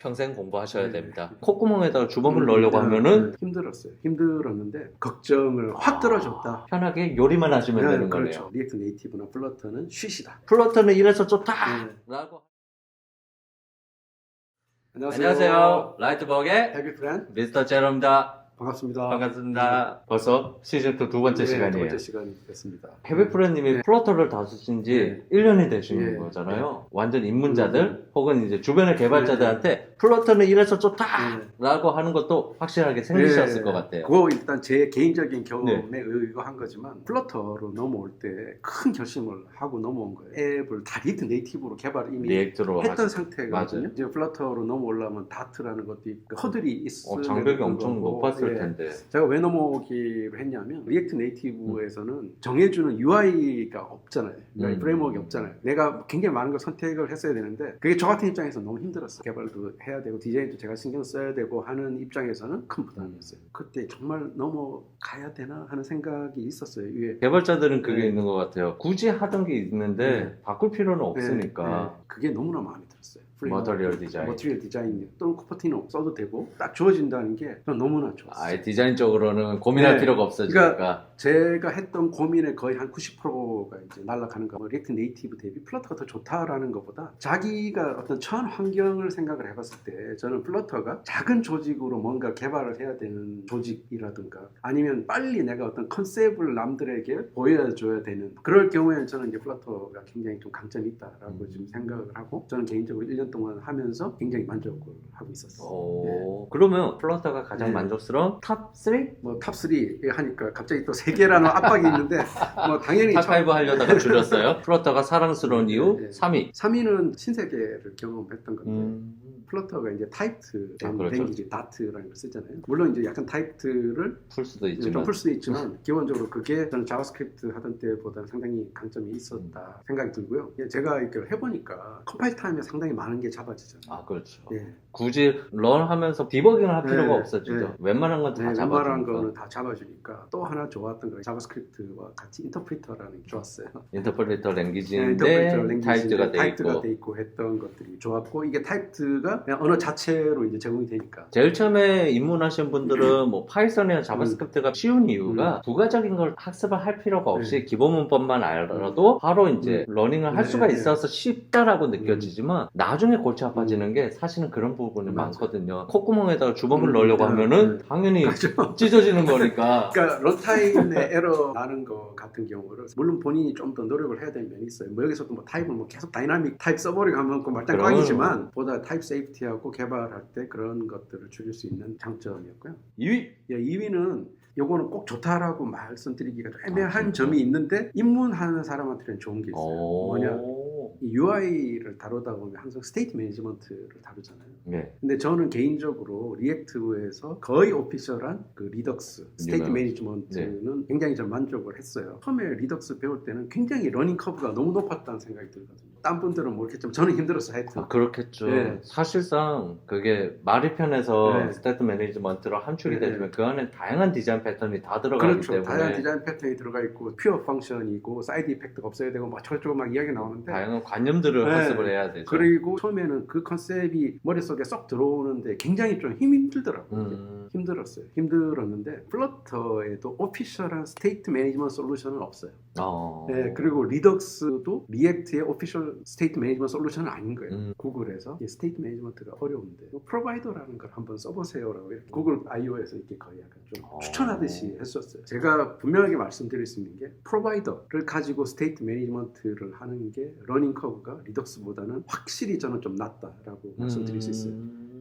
평생 공부하셔야 네. 됩니다. 콧구멍에다가 주먹을 넣으려고 하면은 힘들었어요. 힘들었는데 걱정을 확 들어줬다. 편하게 요리만 하시면 되는 그렇죠. 거네요. 리액트 네이티브나 플러터는 쉬시다. 플러터는 이래서 좋다! 네. 라고. 안녕하세요. 라이트버그의 해비 프렌드 미스터 제롬입니다. 반갑습니다. 반갑습니다. 벌써 시즌2 두 번째 네, 시간이에요. 두 번째 시간이 됐습니다. 해비프렌님이 네. 플러터를 다루신 지 네. 1년이 되시는 네. 거잖아요. 완전 입문자들 혹은 이제 주변의 개발자들한테 플러터는 이래서 좋다! 네. 라고 하는 것도 확실하게 생기셨을 것 같아요. 그거 일단 제 개인적인 경험에 네. 의거한 거지만 플러터로 넘어올 때 큰 결심을 하고 넘어온 거예요. 앱을 다 리액트 네이티브로 개발을 이미 리액트로 했던 하시- 상태거든요. 맞아요. 이제 플러터로 넘어오려면 다트라는 것도 있고 허들이 있어요. 장벽이 엄청 높았을 텐데. 제가 왜 넘어오기로 했냐면 리액트 네이티브에서는 정해주는 UI가 없잖아요. UI 프레임워크가 없잖아요. 내가 굉장히 많은 걸 선택을 했어야 되는데 그게 저 같은 입장에서 너무 힘들었어요. 개발도 해야 되고 디자인도 제가 신경 써야 되고 하는 입장에서는 큰 부담이었어요. 그때 정말 넘어가야 되나 하는 생각이 있었어요. 위에 개발자들은 그게 네. 있는 것 같아요. 굳이 하던 게 있는데 바꿀 필요는 없으니까. 그게 너무나 마음에 들었어요. 머터리얼 디자인. 머티리얼 디자인 또는 쿠퍼티노 써도 되고 딱 주어진다는 게 저는 너무나 좋았어요. 아예 디자인적으로는 고민할 네. 필요가 없어지니까. 그러니까 제가 했던 고민의 거의 한 90%가 이제 날아가는 거. 리액트 네이티브 대비 플러터가 더 좋다라는 것보다 자기가 어떤 처한 환경을 생각을 해봤을 때 저는 플러터가 작은 조직으로 뭔가 개발을 해야 되는 조직이라든가 아니면 빨리 내가 어떤 컨셉을 남들에게 보여줘야 되는 그럴 경우에는 저는 이제 플러터가 굉장히 좀 강점이 있다라고 지금 생각을 하고 저는 개인적으로 1년 동안 하면서 굉장히 만족을 하고 있었어요. 그러면 플러터가 가장 네. 만족스러운 탑 3? 뭐 탑3 하니까 갑자기 또 3개라는 압박이 있는데 뭐 당연히 탑5 하려다가 줄였어요. 플러터가 사랑스러운 이유 네. 3위. 3위는 신세계를 경험했던 건데 플러터가 이제 타입트 그렇죠. 랭귀지 다트라는 걸 쓰잖아요. 물론 이제 약간 타입트를 풀 수도 좀 있지만. 풀 수도 있지만 기본적으로 그게 저는 자바스크립트 하던 때보다 상당히 강점이 있었다 생각이 들고요. 제가 이렇게 해보니까 컴파일 타임에 상당히 많은 게 잡아지잖아요. 아 그렇죠. 예. 굳이 런하면서 디버깅을 할 필요가 네, 없어지죠. 네. 웬만한 건 다 웬만한 잡아주니까. 거는 다 잡아주니까 또 하나 좋았던 건 자바스크립트와 같이 인터프리터라는 게 좋았어요. 인터폴레이터 네, 랭귀지인데 타입드가 돼 있고. 돼 있고 했던 것들이 좋았고 이게 타입드가 그냥 언어 자체로 이제 제공이 되니까 제일 처음에 입문하신 분들은 뭐 파이썬이나 자바스크립트가 쉬운 이유가 부가적인 걸 학습을 할 필요가 없이 기본 문법만 알아도 바로 이제 러닝을 할 수가 있어서 쉽다라고 느껴지지만 나중에 골치 아파지는 게 사실은 그런 부분이 맞아요. 많거든요. 콧구멍에다가 주먹을 넣으려고 하면은 당연히 그렇죠. 찢어지는 거니까. 그러니까 런타임에 에러 나는 거 같은 경우를 물론 본인이 좀 더 노력을 해야 되는 면이 있어요. 뭐 여기서도 뭐 타입을 뭐 계속 다이나믹 타입 써버리고 하면 그 말단 꽝이지만 보다 타입 세이프티하고 개발할 때 그런 것들을 줄일 수 있는 장점이었고요. 2위 2위는 요거는 꼭 좋다라고 말씀드리기가 좀 애매한 점이 있는데 입문하는 사람한테는 좋은 게 있어요. 뭐냐 이 UI를 다루다 보면 항상 스테이트 매니지먼트를 다루잖아요. 네. 근데 저는 개인적으로 리액트에서 거의 오피셜한 그 리덕스 스테이트 유명하죠. 매니지먼트는 굉장히 좀 만족을 했어요. 처음에 리덕스 배울 때는 굉장히 러닝 커브가 너무 높았다는 생각이 들거든요. 딴 분들은 모르겠지만 저는 힘들었어요. 하여튼. 그렇겠죠. 네. 사실상 그게 말이 편해서 네. 스테이트 매니지먼트로 함축이 네. 되지만 그 안에 다양한 디자인 패턴이 다 들어가기 그렇죠. 때문에 다양한 디자인 패턴이 들어가 있고 퓨어 펑션이고 사이드 이펙트가 없어야 되고 막 저쪽으로 막 이야기 나오는데 다양한 관념들을 네. 학습을 해야 되죠. 그리고 처음에는 그 컨셉이 머릿속에 쏙 들어오는데 굉장히 좀 힘들더라고요. 힘들었어요. 힘들었는데 플러터에도 오피셜한 스테이트 매니지먼트 솔루션은 없어요. 네, 그리고 리덕스도 리액트의 오피셜 스테이트 매니지먼트 솔루션은 아닌 거예요. 구글에서 이 스테이트 매니지먼트가 어려운데 프로바이더라는 걸 한번 써보세요라고 이렇게 구글 I/O에서 이렇게 거의 약간 좀 추천하듯이 했었어요. 제가 분명하게 말씀드릴 수 있는 게 프로바이더를 가지고 스테이트 매니지먼트를 하는 게 러닝 커브가 리덕스보다는 확실히 저는 좀 낫다라고 말씀드릴 수 있어요.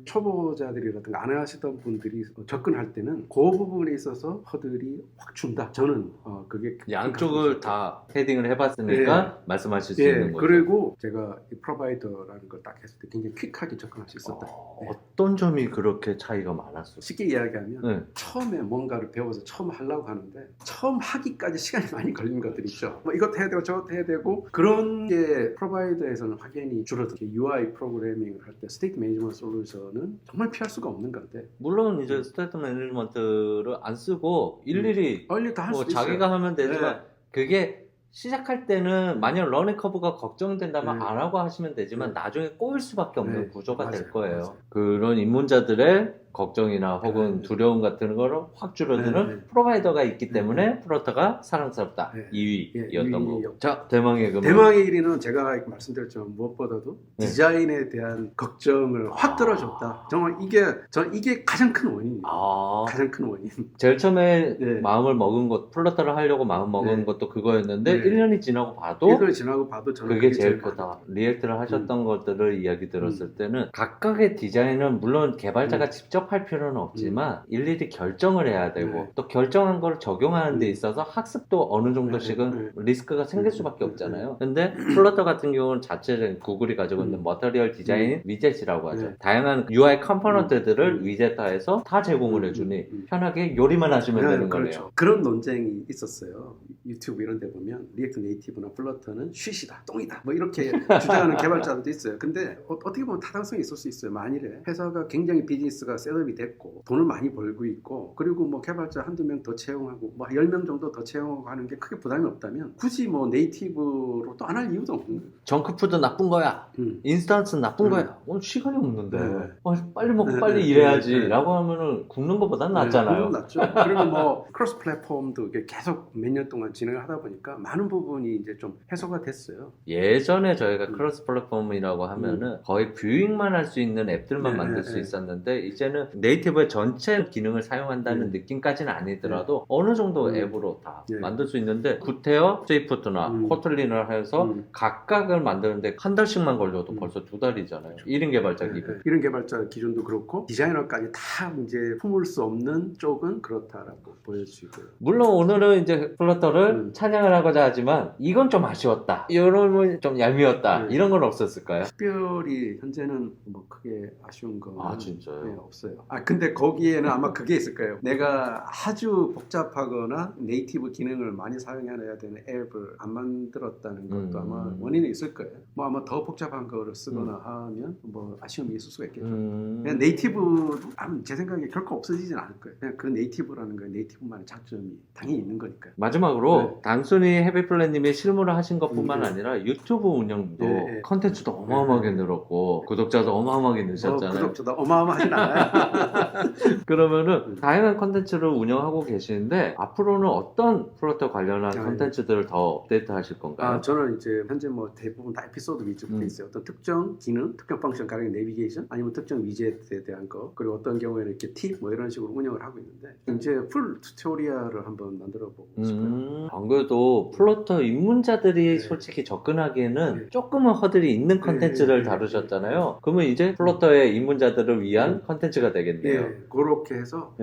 초보자들이라든가 안 하시던 분들이 접근할 때는 그 부분에 있어서 허들이 확 준다. 저는 그게 양쪽을 다 헤딩을 해봤으니까 말씀하실 수 있는 거죠. 그리고 제가 이 프로바이더라는 걸 딱 했을 때 굉장히 퀵하게 접근할 수 있었다. 어떤 점이 그렇게 차이가 많았어요? 쉽게 이야기하면 처음에 뭔가를 배워서 처음 하려고 하는데 처음 하기까지 시간이 많이 걸리는 것들이 있죠. 뭐 이것도 해야 되고 저것도 해야 되고 그런 게 프로바이더에서는 확연히 줄어들어요. UI 프로그래밍을 할 때 스테이트 매니지먼트 솔루션은 정말 피할 수가 없는 건데 물론 이제 스테이트 매니지먼트를 안 쓰고 일일이 얼리 다 할 수도 있어요. 자기가 하면 되지만 그게 시작할 때는 만약 러닝 커브가 걱정된다면 네. 안 하고 하시면 되지만 네. 나중에 꼬일 수밖에 없는 네. 구조가 될 맞아요. 거예요. 맞아요. 그런 입문자들의 걱정이나 혹은 네. 두려움 같은 거를 확 줄여드는 네. 네. 프로바이더가 있기 네. 때문에 플러터가 사랑스럽다. 네. 2위였던 예, 거고. 자, 대망의 금은 대망의 1위는 제가 말씀드렸지만 무엇보다도 네. 디자인에 대한 걱정을 확 들어줬다. 정말 이게 가장 큰 원인이에요. 아, 가장 큰 원인. 제일 처음에 네. 마음을 먹은 것, 플러터를 하려고 마음 먹은 네. 것도 그거였는데 네. 1년이 지나고 봐도 1년 지나고 봐도 저는 그게 제일 제일 크다. 리액트를 하셨던 것들을 이야기 들었을 음. 때는 각각의 디자인은 물론 개발자가 직접 할 필요는 없지만 일일이 결정을 해야 되고 네. 또 결정한 걸 적용하는 데 있어서 학습도 어느 정도씩은 네. 리스크가 생길 수밖에 없잖아요. 근데 플러터 같은 경우는 자체적인 구글이 가지고 있는 머터리얼 디자인 위젯이라고 하죠. 네. 다양한 UI 컴포넌트들을 위젯화해서 다 제공을 해주니 편하게 요리만 하시면 네, 되는 그렇죠. 거네요. 그런 논쟁이 있었어요. 유튜브 이런 데 보면 리액트 네이티브나 플러터는 쉿이다, 똥이다 뭐 이렇게 주장하는 개발자들도 있어요. 근데 어떻게 보면 타당성이 있을 수 있어요. 만일에 회사가 굉장히 비즈니스가 셋업이 됐고 돈을 많이 벌고 있고 그리고 뭐 개발자 한두 명 더 채용하고 뭐 10명 정도 더 채용하고 하는 게 크게 부담이 없다면 굳이 뭐 네이티브로 또 안 할 이유도 없는 거예요. 정크푸드 나쁜 거야. 인스턴스 나쁜 거야. 시간이 없는데 빨리 먹고 빨리 일해야지 라고 하면은 굽는 것보단 낫잖아요. 낫죠. 그리고 뭐 크로스 플랫폼도 이게 계속 몇 년 동안 진행을 하다 보니까 많은 부분이 이제 좀 해소가 됐어요. 예전에 저희가 크로스 플랫폼이라고 하면은 거의 뷰잉만 할 수 있는 앱들만 만들 수 있었는데 이제는 네이티브의 전체 기능을 사용한다는 느낌까지는 아니더라도 어느 정도 앱으로 다 만들 수 있는데 구테어, 스위프트나 코틀린을 해서 각각을 만드는데 한 달씩만 걸려도 벌써 2달이잖아요. 1인 개발자 기준. 1인 개발자 기준도 그렇고 디자이너까지 다 이제 품을 수 없는 쪽은 그렇다라고 보여지고요. 물론 오늘은 이제 플러터를 찬양을 하고자 하지만 이건 좀 아쉬웠다. 이런 좀 얄미웠다. 이런 건 없었을까요? 특별히 현재는 뭐 크게 아쉬운 건 진짜요? 없어요. 근데 거기에는 아마 그게 있을 거예요. 내가 아주 복잡하거나 네이티브 기능을 많이 사용해야 되는 앱을 안 만들었다는 것도 아마 원인이 있을 거예요. 뭐 아마 더 복잡한 거를 쓰거나 하면 뭐 아쉬움이 있을 수가 있겠죠. 그냥 네이티브도 제 생각에 결코 없어지진 않을 거예요. 그냥 그 네이티브라는 건 네이티브만의 장점이 당연히 있는 거니까요. 마지막으로 단순히 헤비플랜님이 실무를 하신 것뿐만 아니라 유튜브 운영도 컨텐츠도 어마어마하게 늘었고 구독자도 어마어마하게 늘으셨잖아요. 구독자도 어마어마하진 않아요. 그러면은 다양한 컨텐츠를 운영하고 계시는데 앞으로는 어떤 플러터 관련한 컨텐츠들을 더 업데이트 하실 건가요? 저는 이제 현재 뭐 대부분 다 에피소드 위주로 돼 있어요. 어떤 특정 기능, 특정 펑션, 가령 내비게이션, 아니면 특정 위젯에 대한 거, 그리고 어떤 경우에는 이렇게 팁 뭐 이런 식으로 운영을 하고 있는데 이제 풀 튜토리얼을 한번 만들어보고 싶어요. 안 그래도 플러터 입문자들이 솔직히 접근하기에는 조금은 허들이 있는 컨텐츠를 다루셨잖아요. 그러면 이제 플러터의 입문자들을 위한 컨텐츠가 되겠네요. 그렇게 해서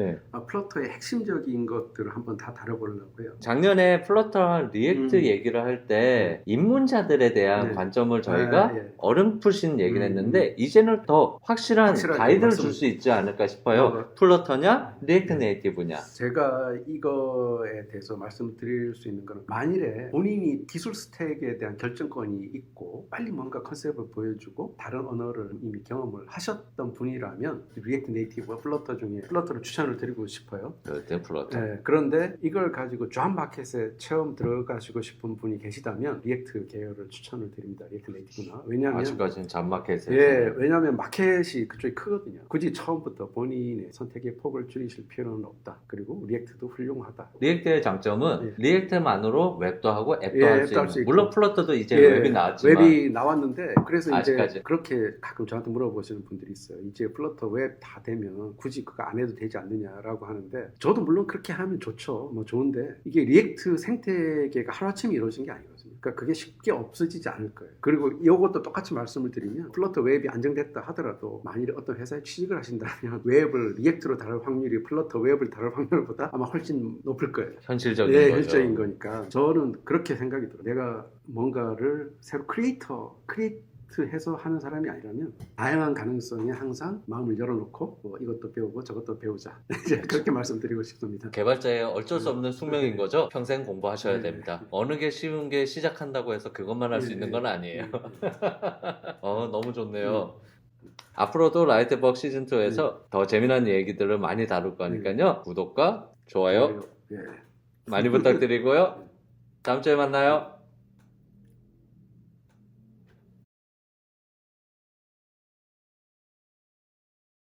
플러터의 핵심적인 것들을 한번 다 다뤄보려고요. 작년에 플러터와 리액트 얘기를 할 때 입문자들에 대한 관점을 저희가 어렴풋이 얘기를 했는데 이제는 더 확실한 가이드를 줄 수 있지 않을까 싶어요. 플러터냐 리액트 네이티브냐. 제가 이거에 대해서 말씀드릴 수 있는 거는 만일에 본인이 기술 스택에 대한 결정권이 있고 빨리 뭔가 컨셉을 보여주고 다른 언어를 이미 경험을 하셨던 분이라면 리액트 네이티브와 플러터 중에 플러터를 추천을 드리고 싶어요. 그때 플러터. 그런데 이걸 가지고 존 마켓에 처음 들어가시고 싶은 분이 계시다면 리액트 계열을 추천을 드립니다. 리액트 네이티브나. 왜냐하면 아직까지는 잔 마켓에서. 왜냐하면 마켓이 그쪽이 크거든요. 굳이 처음부터 본인의 선택의 폭을 줄이실 필요는 없다. 그리고 리액트도 훌륭하다. 리액트의 장점은 리액트만으로 웹도 하고 앱도 할 수 있고 물론 플러터도 이제 웹이 나왔지만 웹이 나왔는데 그래서 아직까지. 이제 그렇게 가끔 저한테 물어보시는 분들이 있어요. 이제 플러터 웹 다 되면 굳이 그거 안 해도 되지 않느냐라고 하는데 저도 물론 그렇게 하면 좋죠. 뭐 좋은데 이게 리액트 생태계가 하루아침에 이루어진 게 아니거든요. 그러니까 그게 쉽게 없어지지 않을 거예요. 그리고 이것도 똑같이 말씀을 드리면 플러터 웹이 안정됐다 하더라도 만일에 어떤 회사에 취직을 하신다면 웹을 리액트로 다룰 확률이 플러터 웹을 다룰 확률보다 아마 훨씬 높을 거예요. 현실적인 거죠. 현실적인 거니까 저는 그렇게 생각이 들어요. 내가 뭔가를 새로 크리에이트해서 하는 사람이 아니라면 다양한 가능성에 항상 마음을 열어놓고 뭐 이것도 배우고 저것도 배우자 이제 그렇게 말씀드리고 싶습니다. 개발자의 어쩔 수 없는 숙명인 거죠. 평생 공부하셔야 됩니다. 어느 게 쉬운 게 시작한다고 해서 그것만 할 수 있는 건 아니에요. 너무 좋네요. 앞으로도 라이트버그 시즌2에서 더 재미난 얘기들을 많이 다룰 거니까요. 구독과 좋아요 많이 부탁드리고요. 다음 주에 만나요.